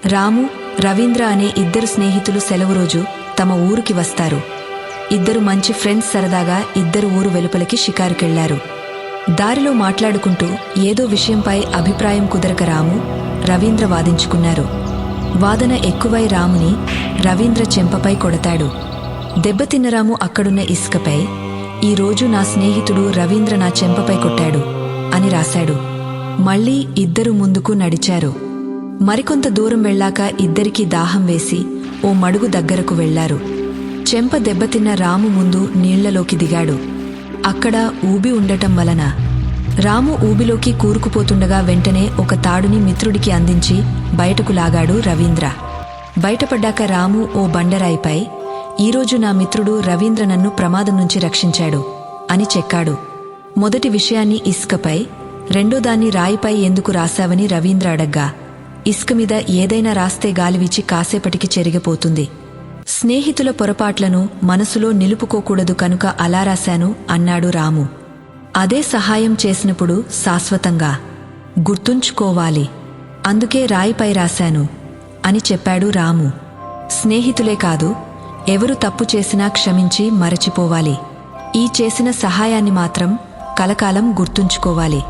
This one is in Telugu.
రాము, రవీంద్ర అనే ఇద్దరు స్నేహితులు సెలవు రోజు తమ ఊరికి వస్తారు. ఇద్దరు మంచి ఫ్రెండ్స్ సరదాగా ఇద్దరు ఊరు వెలుపలికి షికారుకెళ్లారు. దారిలో మాట్లాడుకుంటూ ఏదో విషయంపై అభిప్రాయం కుదరక రాము, రవీంద్ర వాదించుకున్నారు. వాదన ఎక్కువై రాముని రవీంద్ర చెంపపై కొడతాడు. దెబ్బతిన్న రాము అక్కడున్న ఇసుకపై, "ఈరోజు నా స్నేహితుడు రవీంద్ర నా చెంపపై కొట్టాడు" అని రాశాడు. మళ్లీ ఇద్దరు ముందుకు నడిచారు. మరికొంత దూరం వెళ్లాక ఇద్దరికీ దాహం వేసి ఓ మడుగు దగ్గరకు వెళ్లారు. చెంప దెబ్బతిన్న రాము ముందు నీళ్లలోకి దిగాడు. అక్కడ ఊబి ఉండటం వలన రాము ఊబిలోకి కూరుకుపోతుండగా వెంటనే ఒక తాడుని మిత్రుడికి అందించి బయటకు లాగాడు రవీంద్ర. బయటపడ్డాక రాము ఓ బండరాయిపై, "ఈరోజు నా మిత్రుడు రవీంద్ర నన్ను ప్రమాదం నుంచి రక్షించాడు" అని చెక్కాడు. మొదటి విషయాన్ని ఇసుకపై, రెండోదాన్ని రాయిపై ఎందుకు రాశావని రవీంద్ర అడగ్గా, "ఇసుక మీద ఏదైనా రాస్తే గాలివీచి కాసేపటికి చెరిగిపోతుంది. స్నేహితుల పొరపాట్లను మనసులో నిలుపుకోకూడదు కనుక అలా రాశాను" అన్నాడు రాము. "అదే సహాయం చేసినప్పుడు శాశ్వతంగా గుర్తుంచుకోవాలి. అందుకే రాయిపై రాశాను" అని చెప్పాడు రాము. స్నేహితులే కాదు, ఎవరు తప్పు చేసినా క్షమించి మరచిపోవాలి. ఈ చేసిన సహాయాన్ని మాత్రం కలకాలం గుర్తుంచుకోవాలి.